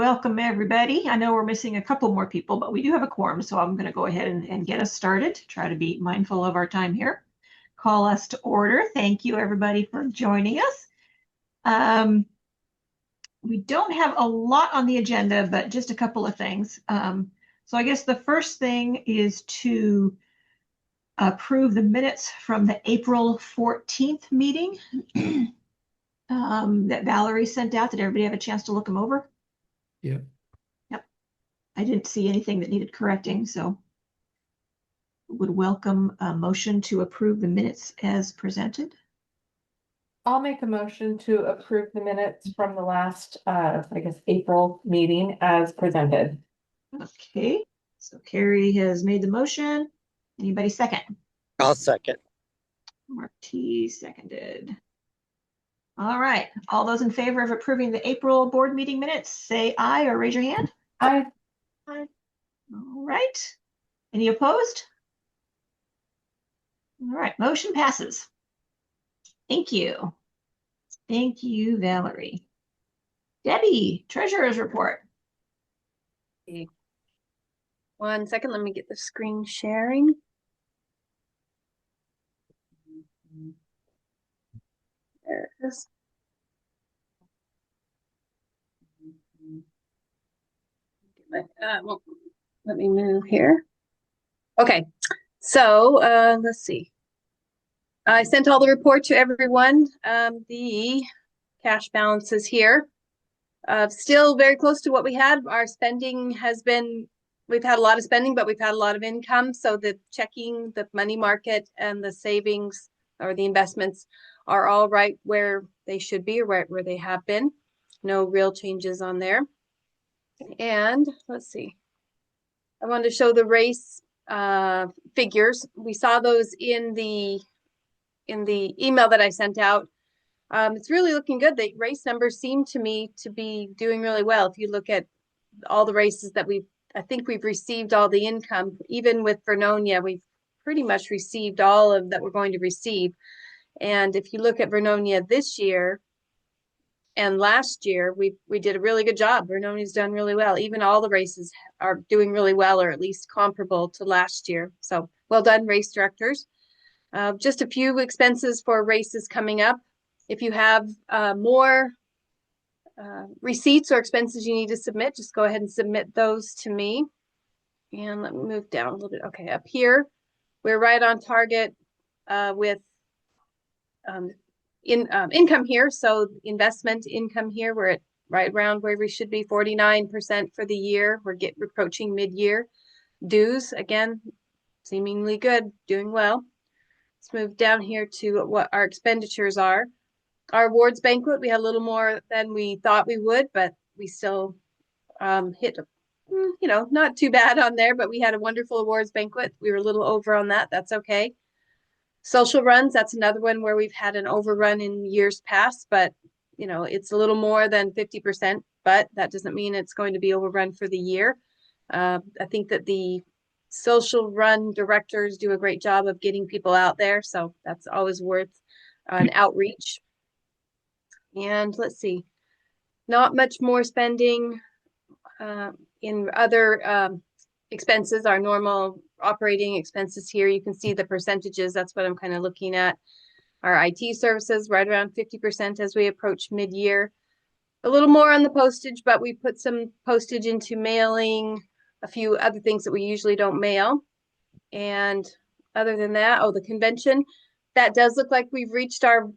Welcome, everybody. I know we're missing a couple more people, but we do have a quorum, so I'm going to go ahead and get us started. Try to be mindful of our time here. Call us to order. Thank you, everybody, for joining us. We don't have a lot on the agenda, but just a couple of things. So I guess the first thing is to approve the minutes from the April 14th meeting that Valerie sent out. Did everybody have a chance to look them over? Yeah. Yep. I didn't see anything that needed correcting, so would welcome a motion to approve the minutes as presented. I'll make a motion to approve the minutes from the last, I guess, April meeting as presented. Okay, so Carrie has made the motion. Anybody second? I'll second. Mark T seconded. All right, all those in favor of approving the April board meeting minutes, say aye or raise your hand. Aye. Aye. All right. Any opposed? All right, motion passes. Thank you. Thank you, Valerie. Debbie, treasurer's report. One second, let me get the screen sharing. There it is. Well, let me move here. Okay, so let's see. I sent all the report to everyone. The cash balance is here. Still very close to what we had. Our spending has been, we've had a lot of spending, but we've had a lot of income. So the checking, the money market, and the savings or the investments are all right where they should be, or right where they have been. No real changes on there. And let's see. I wanted to show the race figures. We saw those in the email that I sent out. It's really looking good. The race numbers seem to me to be doing really well. If you look at all the races that I think we've received all the income, even with Vernonia, we've pretty much received all of that we're going to receive. And if you look at Vernonia this year and last year, we did a really good job. Vernonia's done really well. Even all the races are doing really well, or at least comparable to last year. So well done, race directors. Just a few expenses for races coming up. If you have more receipts or expenses you need to submit, just go ahead and submit those to me. And let me move down a little bit. Okay, up here, we're right on target with income here. So investment income here, we're at right around where we should be, 49% for the year. We're approaching mid-year. Dues, again, seemingly good, doing well. Let's move down here to what our expenditures are. Our awards banquet, we had a little more than we thought we would, but we still hit, not too bad on there, but we had a wonderful awards banquet. We were a little over on that. That's okay. Social runs, that's another one where we've had an overrun in years past, but it's a little more than 50%, but that doesn't mean it's going to be overrun for the year. I think that the social run directors do a great job of getting people out there, so that's always worth an outreach. And let's see, not much more spending in other expenses, our normal operating expenses here. You can see the percentages. That's what I'm kind of looking at. Our IT services right around 50% as we approach mid-year. A little more on the postage, but we put some postage into mailing, a few other things that we usually don't mail. And other than that, the convention, that does look like we've reached our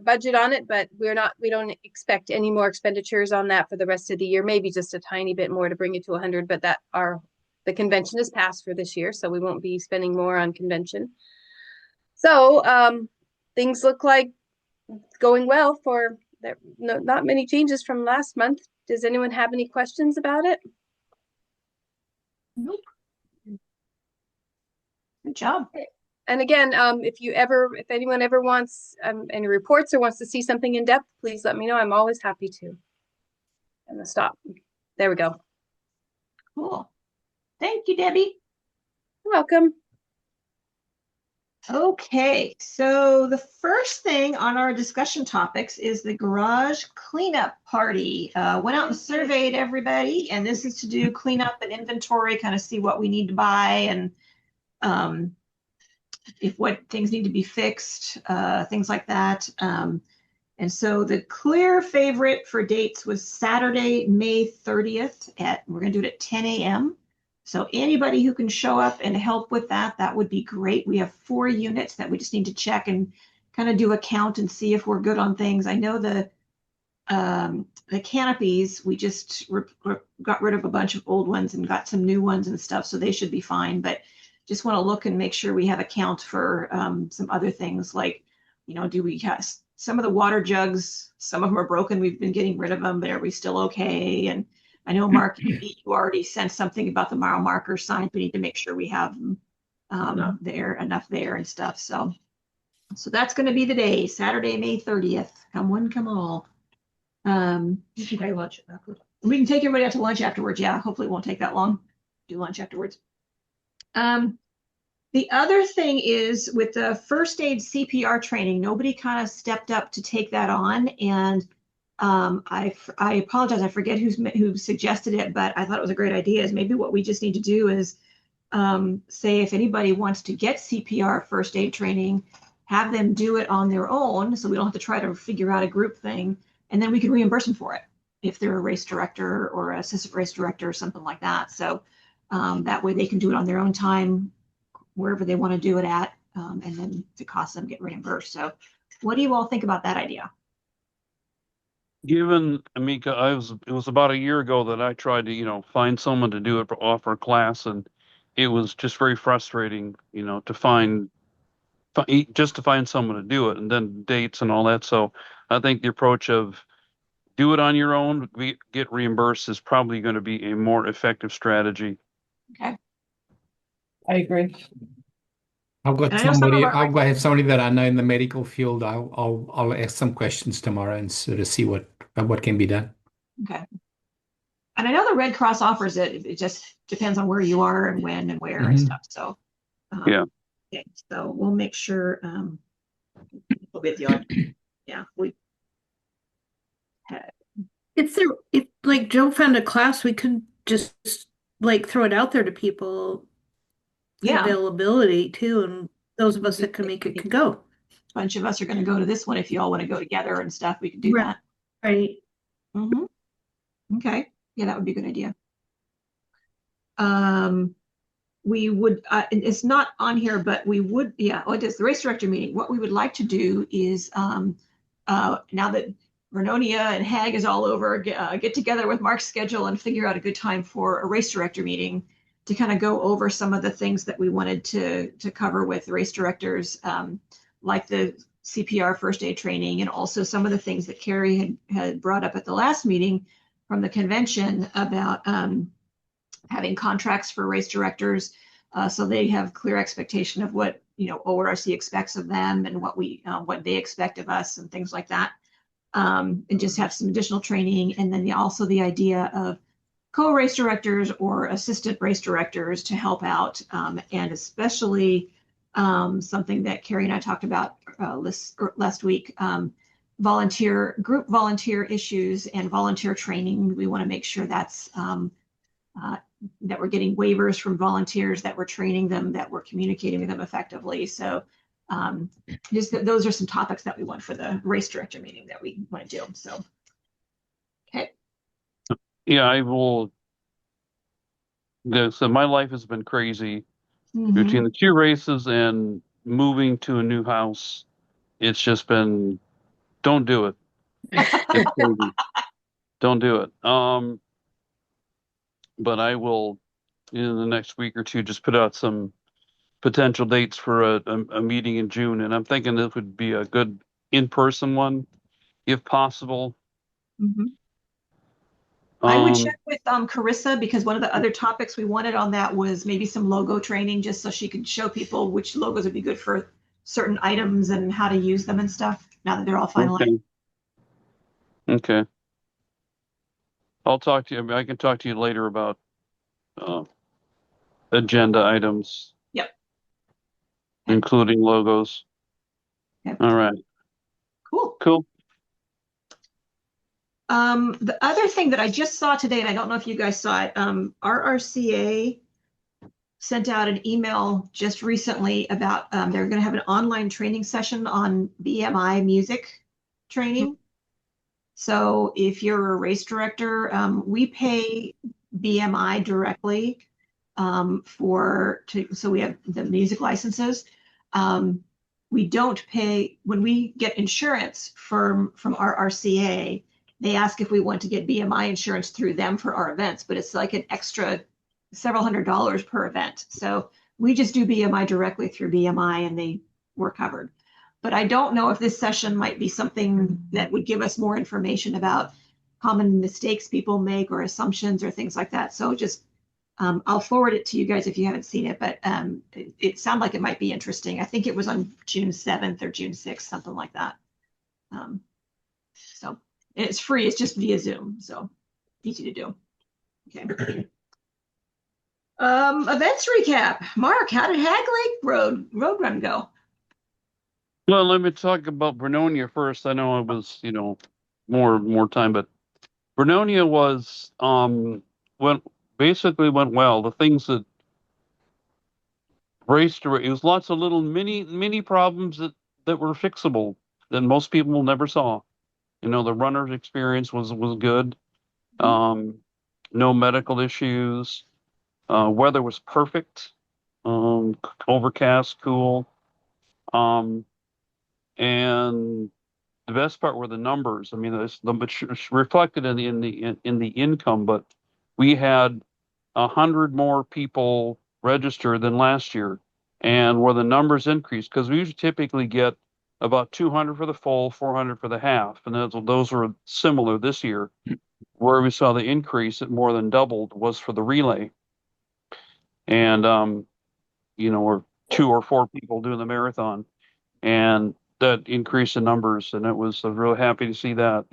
budget on it, but we don't expect any more expenditures on that for the rest of the year. Maybe just a tiny bit more to bring it to 100, but the convention is passed for this year, so we won't be spending more on convention. So things look like going well for not many changes from last month. Does anyone have any questions about it? Nope. Good job. And again, if anyone ever wants any reports or wants to see something in depth, please let me know. I'm always happy to. I'm gonna stop. There we go. Cool. Thank you, Debbie. You're welcome. Okay, so the first thing on our discussion topics is the garage cleanup party. Went out and surveyed everybody, and this is to do cleanup and inventory, kind of see what we need to buy and um, if what things need to be fixed, things like that. And so the clear favorite for dates was Saturday, May 30th we're going to do it at 10 a.m. So anybody who can show up and help with that, that would be great. We have 4 units that we just need to check and kind of do a count and see if we're good on things. I know the canopies, we just got rid of a bunch of old ones and got some new ones and stuff, so they should be fine. But just want to look and make sure we have a count for some other things like, do we have some of the water jugs? Some of them are broken. We've been getting rid of them, but are we still okay? And I know, Mark, you already sent something about the mile marker signs. We need to make sure we have them enough there and stuff. So that's going to be the day, Saturday, May 30th. Come one, come all. You can take lunch afterwards. We can take everybody out to lunch afterwards. Yeah, hopefully it won't take that long. Do lunch afterwards. The other thing is with the first aid CPR training, nobody kind of stepped up to take that on. And I apologize. I forget who suggested it, but I thought it was a great idea. Is maybe what we just need to do is say if anybody wants to get CPR first aid training, have them do it on their own, so we don't have to try to figure out a group thing, and then we can reimburse them for it if they're a race director or assistant race director or something like that. So that way they can do it on their own time, wherever they want to do it at, and then if it costs them, get reimbursed. So what do you all think about that idea? Given, Amika, it was about a year ago that I tried to, find someone to do it, offer a class, and it was just very frustrating, just to find someone to do it, and then dates and all that. So I think the approach of do it on your own, get reimbursed is probably going to be a more effective strategy. Okay. I agree. And I know some of our I've got somebody that I know in the medical field. I'll ask some questions tomorrow and sort of see what can be done. Okay. And I know the Red Cross offers it. It just depends on where you are and when and where and stuff. So Yeah. okay. So we'll make sure we'll be at the yeah, we had If like Joe found a class, we could just like throw it out there to people, the yeah. availability too, and those of us that can make it can go. A bunch of us are going to go to this one. If you all want to go together and stuff, we can do that. Right. Okay. Yeah, that would be a good idea. We would, it's not on here, but we would, yeah, it is the race director meeting. What we would like to do is, now that Vernonia and Hag is all over, get together with Mark's schedule and figure out a good time for a race director meeting to kind of go over some of the things that we wanted to cover with race directors, like the CPR first aid training, and also some of the things that Carrie had brought up at the last meeting from the convention about having contracts for race directors, so they have clear expectation of what ORRC expects of them and what they expect of us and things like that, and just have some additional training. And then also the idea of co-race directors or assistant race directors to help out, and especially something that Carrie and I talked about last week, group volunteer issues and volunteer training. We want to make sure that's that we're getting waivers from volunteers, that we're training them, that we're communicating with them effectively. So those are some topics that we want for the race director meeting that we want to do. So, okay. Yeah, I will. So my life has been crazy between the 2 races and moving to a new house. It's just been, don't do it. It's crazy. Don't do it. But I will, in the next week or two, just put out some potential dates for a meeting in June, and I'm thinking this would be a good in-person one, if possible. I would check with Carissa, because one of the other topics we wanted on that was maybe some logo training, just so she could show people which logos would be good for certain items and how to use them and stuff, now that they're all finalized. Okay. I'll talk to you. I can talk to you later about agenda items. Yep. including logos. Okay. All right, Cool. cool. The other thing that I just saw today, and I don't know if you guys saw it, RRCA sent out an email just recently about they're going to have an online training session on BMI music training. So if you're a race director, we pay BMI directly so we have the music licenses. We don't pay when we get insurance from our RCA. They ask if we want to get BMI insurance through them for our events, but it's like an extra several $100s per event. So we just do BMI directly through BMI and we're covered. But I don't know if this session might be something that would give us more information about common mistakes people make or assumptions or things like that. So just I'll forward it to you guys if you haven't seen it, but it sounded like it might be interesting. I think it was on June 7th or June 6th, something like that. So it's free. It's just via Zoom. So easy to do. Okay. Events recap. Mark, how did Hag Lake Road Run go? Well, let me talk about Vernonia first. I know it was, more time, but Vernonia went well. The things that it was lots of little mini problems that were fixable that most people never saw. The runner's experience was good. No medical issues. Weather was perfect. Overcast, cool. And the best part were the numbers. I mean, it's reflected in the income, but we had 100 more people registered than last year, and where the numbers increased because we usually typically get about 200 for the full, 400 for the half, and those were similar this year. Where we saw the increase, it more than doubled, was for the relay, and or 2 or 4 people doing the marathon, and that increased in numbers, and I was really happy to see that.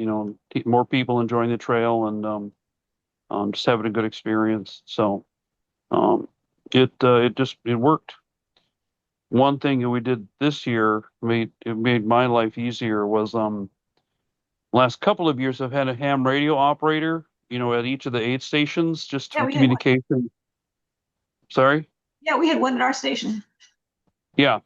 More people enjoying the trail and just having a good experience. So it worked. One thing that we did this year made my life easier was last couple of years I've had a ham radio operator, at each of the 8 stations just Yeah, for we had one. communication. Sorry? Yeah, we had one at our station. Yeah.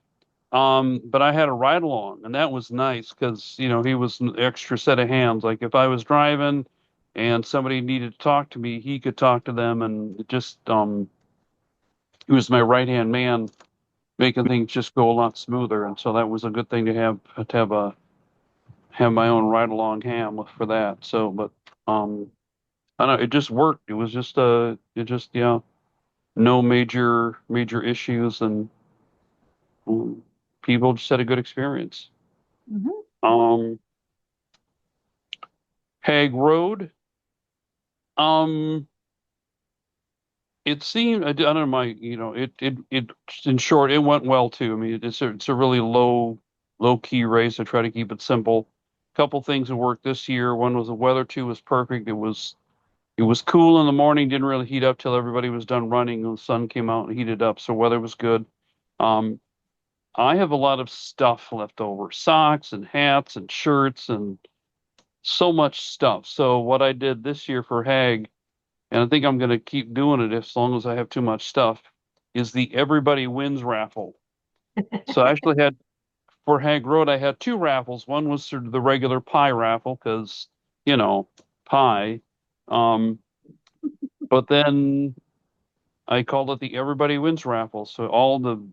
But I had a ride along, and that was nice because, he was an extra set of hands. Like if I was driving and somebody needed to talk to me, he could talk to them, and he was my right-hand man, making things just go a lot smoother. And so that was a good thing have my own ride along ham for that. So, but I don't know, it just worked. It was yeah, no major issues, and um, people just had a good experience. Mhm. Um, Hague Road. Um, it seemed I don't know my in short it went well too. I mean it's a really low key race. I try to keep it simple. Couple things that worked this year. One was the weather too was perfect. It was cool in the morning, didn't really heat up till everybody was done running. And the sun came out and heated up, so weather was good. Um, I have a lot of stuff left over, socks and hats and shirts and so much stuff. So what I did this year for Hag, and I think I'm going to keep doing it as long as I have too much stuff, is the Everybody Wins raffle. So I actually had, for Hag Road, I had 2 raffles. One was sort of the regular pie raffle because, pie. Um, but then I called it the Everybody Wins raffle. So all the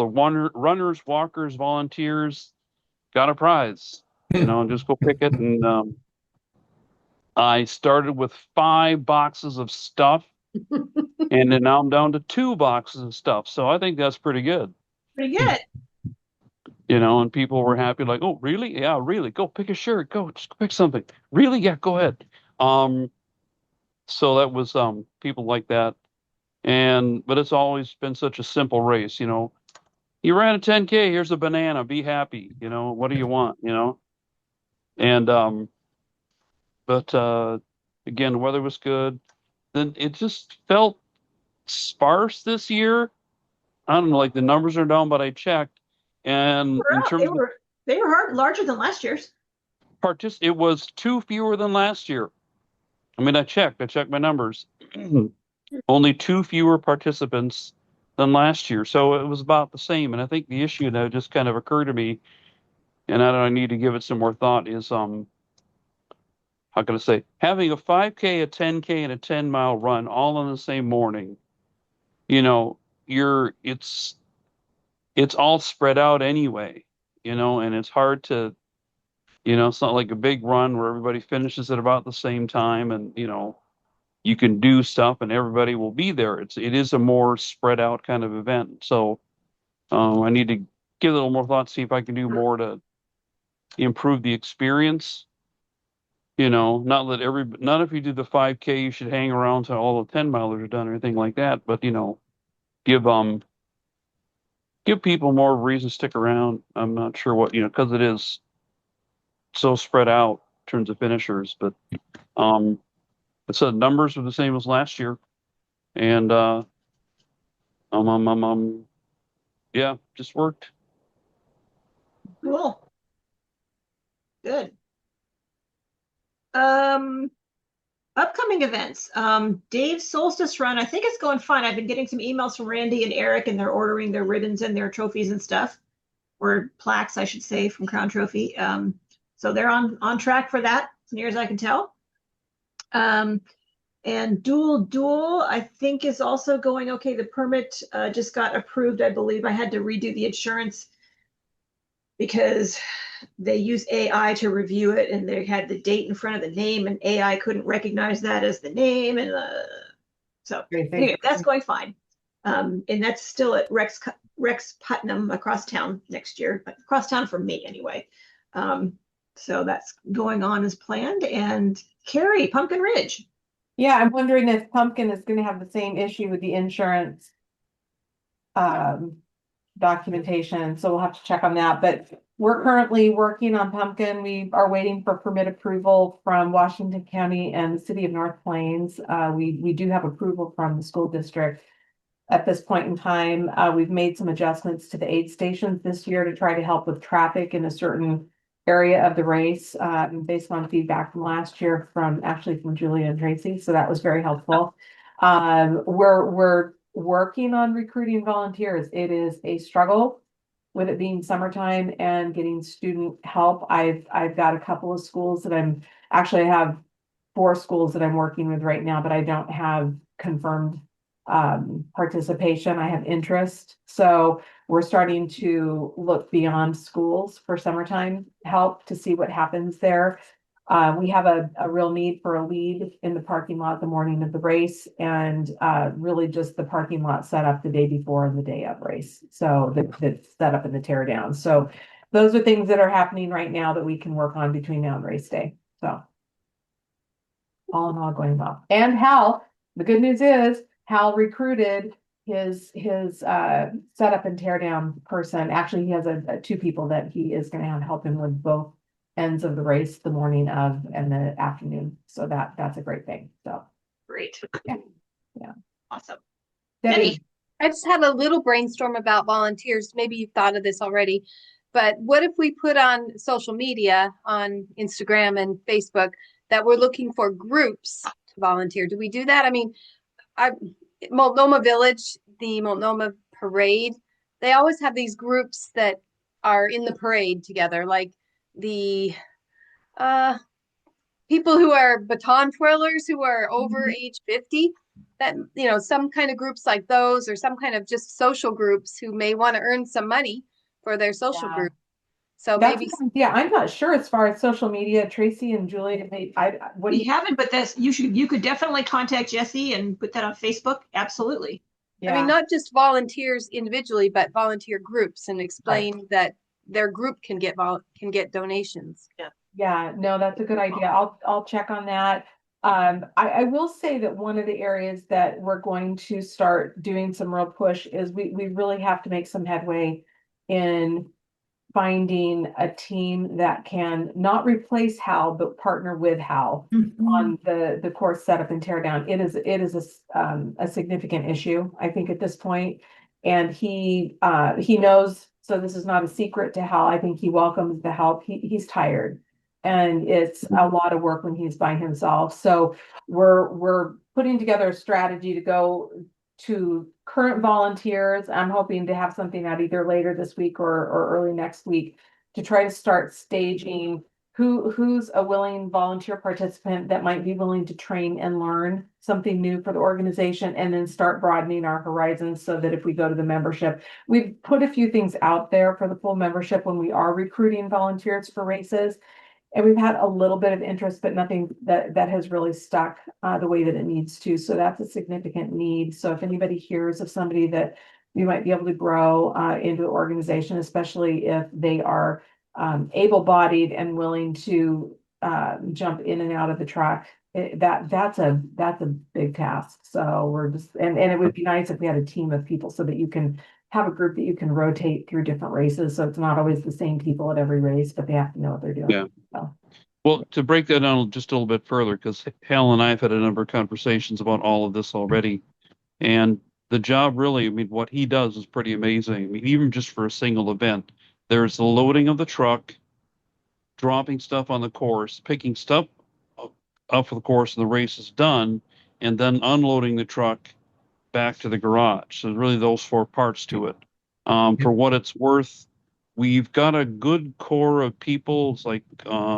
runners, walkers, volunteers got a prize. And just go pick it. And I started with 5 boxes of stuff, and then now I'm down to 2 boxes of stuff. So I think that's pretty good. Pretty good. And people were happy, like, oh, really? Yeah, really. Go pick a shirt. Go, just pick something. Really? Yeah, go ahead. Um, so that was people like that. But it's always been such a simple race. You ran a 10K, here's a banana, be happy. What do you want? And but again, the weather was good. Then it just felt sparse this year. I don't know, like the numbers are down, but I checked, and in They terms of were they were larger than last year's. it was two fewer than last year. I mean, I checked my numbers. Only two fewer participants than last year, so it was about the same. And I think the issue that just kind of occurred to me, and I need to give it some more thought, is how can I say, having a 5K, a 10K, and a 10-mile run all in the same morning. You know, it's all spread out anyway. And it's hard to, it's not like a big run where everybody finishes at about the same time, and you can do stuff and everybody will be there. It is a more spread out kind of event. So I need to give it a little more thought, see if I can do more to improve the experience. Not if you do the 5K, you should hang around till all the 10-milers are done or anything like that. But give give people more reason to stick around. I'm not sure what, because it is so spread out in terms of finishers. But the numbers were the same as last year, and yeah, just worked. Cool. Good. Upcoming events. Dave's Solstice Run, I think it's going fine. I've been getting some emails from Randy and Eric, and they're ordering their ribbons and their trophies and stuff, or plaques, I should say, from Crown Trophy. So they're on track for that, as near as I can tell. And Duel, I think, is also going okay. The permit just got approved, I believe. I had to redo the insurance because they use AI to review it, and they had the date in front of the name, and AI couldn't recognize that as the name. And so anyway, that's going fine. And that's still at Rex Putnam across town next year, across town from me anyway. So that's going on as planned. And Carrie, Pumpkin Ridge. Yeah, I'm wondering if Pumpkin is going to have the same issue with the insurance documentation, so we'll have to check on that. But we're currently working on Pumpkin. We are waiting for permit approval from Washington County and the city of North Plains. We do have approval from the school district at this point in time. We've made some adjustments to the aid stations this year to try to help with traffic in a certain area of the race, based on feedback from last year from Julia and Tracy. So that was very helpful. We're working on recruiting volunteers. It is a struggle with it being summertime and getting student help. I've got a couple of schools that I have 4 schools that I'm working with right now, but I don't have confirmed participation. I have interest. So we're starting to look beyond schools for summertime help to see what happens there. We have a real need for a lead in the parking lot the morning of the race, and really just the parking lot set up the day before and the day of race. So that's set up in the tear down. So those are things that are happening right now that we can work on between now and race day. So all in all, going well. And Hal, the good news is Hal recruited his setup and tear down person. Actually, he has 2 people that he is going to have help him with both ends of the race, the morning of and the afternoon. So that's a great thing. So Great. yeah. Awesome. Debbie. I just had a little brainstorm about volunteers. Maybe you've thought of this already, but what if we put on social media, on Instagram and Facebook, that we're looking for groups to volunteer? Do we do that? I mean, Multnomah Village, the Multnomah Parade, they always have these groups that are in the parade together, like the people who are baton twirlers who are over age 50, that, some kind of groups like those, or some kind of just social groups who may want to earn some money for their social group. So maybe, yeah, I'm not sure as far as social media. Tracy and Julie, We haven't, but you could definitely contact Jesse and put that on Facebook. Absolutely. Yeah. I mean, not just volunteers individually, but volunteer groups, and explain that their group can get donations. Yeah, no, that's a good idea. I'll check on that. I will say that one of the areas that we're going to start doing some real push is we really have to make some headway in finding a team that can not replace Hal, but partner with Hal on the course setup and tear down. It is a significant issue, I think, at this point. And he knows, so this is not a secret to Hal. I think he welcomes the help. He's tired. And it's a lot of work when he's by himself. So we're putting together a strategy to go to current volunteers. I'm hoping to have something out either later this week or early next week to try to start staging who's a willing volunteer participant that might be willing to train and learn something new for the organization, and then start broadening our horizons so that if we go to the membership, we've put a few things out there for the full membership when we are recruiting volunteers for races. And we've had a little bit of interest, but nothing that has really stuck the way that it needs to. So that's a significant need. So if anybody hears of somebody that we might be able to grow into an organization, especially if they are able-bodied and willing to jump in and out of the truck, that's a big task. So we're just, and it would be nice if we had a team of people so that you can have a group that you can rotate through different races. So it's not always the same people at every race, but they have to know what they're doing. Yeah. So. Well, to break that down just a little bit further, because Hal and I have had a number of conversations about all of this already. And the job really, I mean, what he does is pretty amazing. I mean, even just for a single event, there's the loading of the truck, dropping stuff on the course, picking stuff up for the course, and the race is done, and then unloading the truck back to the garage. So really those four parts to it. For what it's worth, we've got a good core of people. It's like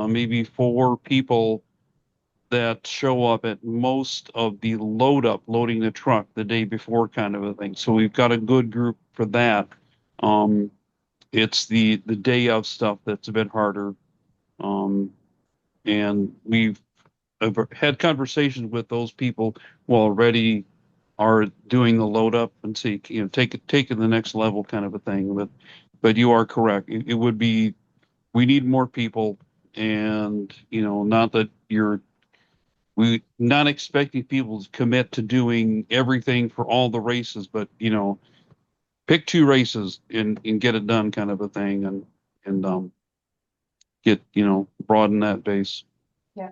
maybe 4 people that show up at most of the loading the truck the day before kind of a thing. So we've got a good group for that. It's the day of stuff that's a bit harder. And I've had conversations with those people who already are doing the load up and see, take it to the next level kind of a thing. But you are correct. It would be, we need more people, and not that we not expecting people to commit to doing everything for all the races, but pick 2 races and get it done kind of a thing, and get broaden that base. Yeah.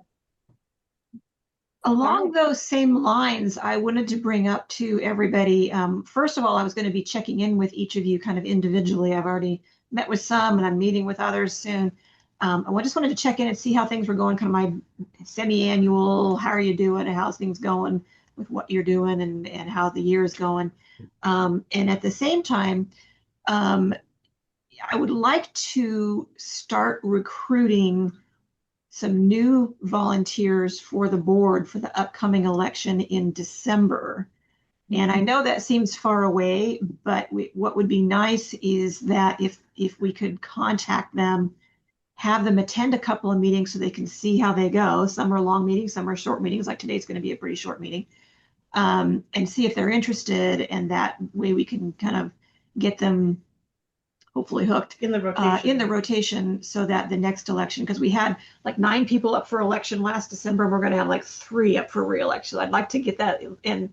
Along those same lines, I wanted to bring up to everybody, first of all, I was going to be checking in with each of you kind of individually. I've already met with some and I'm meeting with others soon. I just wanted to check in and see how things were going, kind of my semi-annual, how are you doing and how's things going with what you're doing and how the year is going. And at the same time, I would like to start recruiting some new volunteers for the board for the upcoming election in December. And I know that seems far away, but what would be nice is that if we could contact them, have them attend a couple of meetings so they can see how they go. Some are long meetings, some are short meetings, like today's going to be a pretty short meeting, and see if they're interested. And that way we can kind of get them hopefully hooked In the rotation. in the rotation, so that the next election, because we had like 9 people up for election last December, we're going to have like 3 up for re-election. I'd like to get that and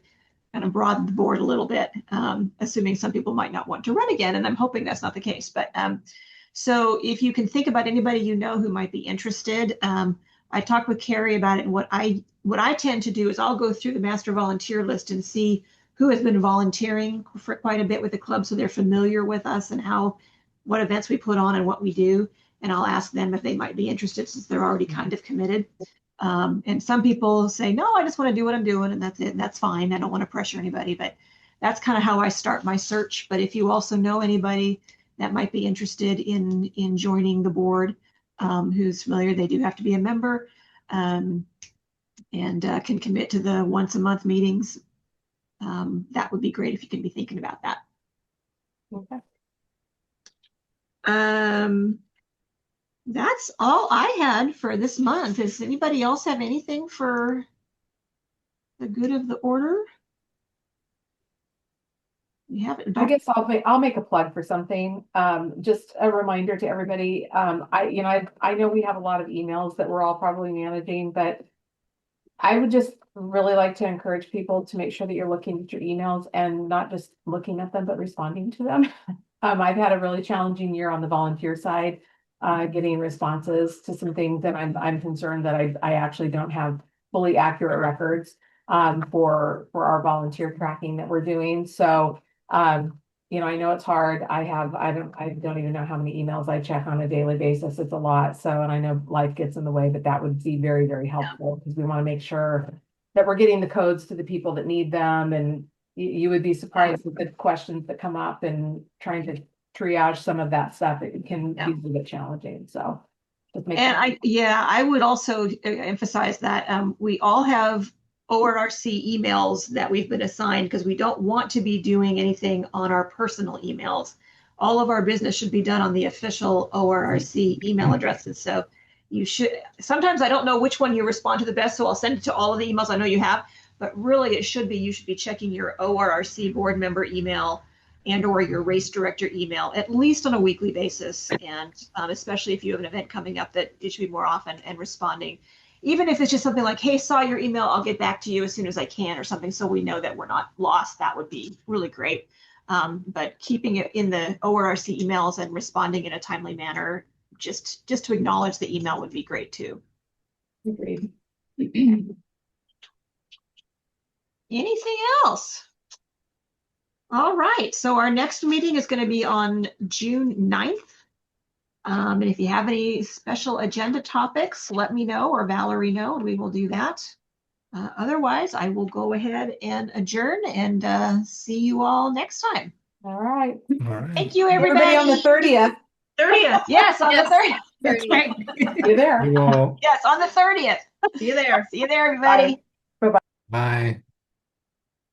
kind of broaden the board a little bit, assuming some people might not want to run again, and I'm hoping that's not the case. But so if you can think about anybody who might be interested, I talked with Carrie about it, and what I tend to do is I'll go through the master volunteer list and see who has been volunteering for quite a bit with the club, so they're familiar with us and what events we put on and what we do. And I'll ask them if they might be interested, since they're already kind of committed. And some people say, no, I just want to do what I'm doing, and that's it. And that's fine. I don't want to pressure anybody, but that's kind of how I start my search. But if you also know anybody that might be interested in joining the board, who's familiar, they do have to be a member, and can commit to the once a month meetings. That would be great if you can be thinking about that. Okay. That's all I had for this month. Does anybody else have anything for the good of the order? We haven't. I guess I'll make a plug for something. Just a reminder to everybody. I know we have a lot of emails that we're all probably managing, but I would just really like to encourage people to make sure that you're looking at your emails and not just looking at them, but responding to them. I've had a really challenging year on the volunteer side, getting responses to some things that I'm concerned that I actually don't have fully accurate records for our volunteer tracking that we're doing. So I know it's hard. I don't even know how many emails I check on a daily basis. It's a lot. So, and I know life gets in the way, but that would be very, very helpful because we want to make sure that we're getting the codes to the people that need them. And you would be surprised with the questions that come up, and trying to triage some of that stuff. It can be a bit challenging. So. I would also emphasize that we all have ORRC emails that we've been assigned because we don't want to be doing anything on our personal emails. All of our business should be done on the official ORRC email addresses. So you should, sometimes I don't know which one you respond to the best, so I'll send it to all of the emails I know you have, but really you should be checking your ORRC board member email and or your race director email at least on a weekly basis. And especially if you have an event coming up, that it should be more often, and responding. Even if it's just something like, hey, saw your email, I'll get back to you as soon as I can, or something, so we know that we're not lost, that would be really great. But keeping it in the ORRC emails and responding in a timely manner, just to acknowledge the email would be great too. Agreed. Anything else? All right, so our next meeting is going to be on June 9th. And if you have any special agenda topics, let me know, or Valerie know, and we will do that. Otherwise, I will go ahead and adjourn, and see you all next time. All right. All right. Thank you, everybody. On the 30th. 30th. Yes, on Yes. the 30th. That's right. You're there. You all, Yes, on the 30th. See you there. See you there, everybody. bye.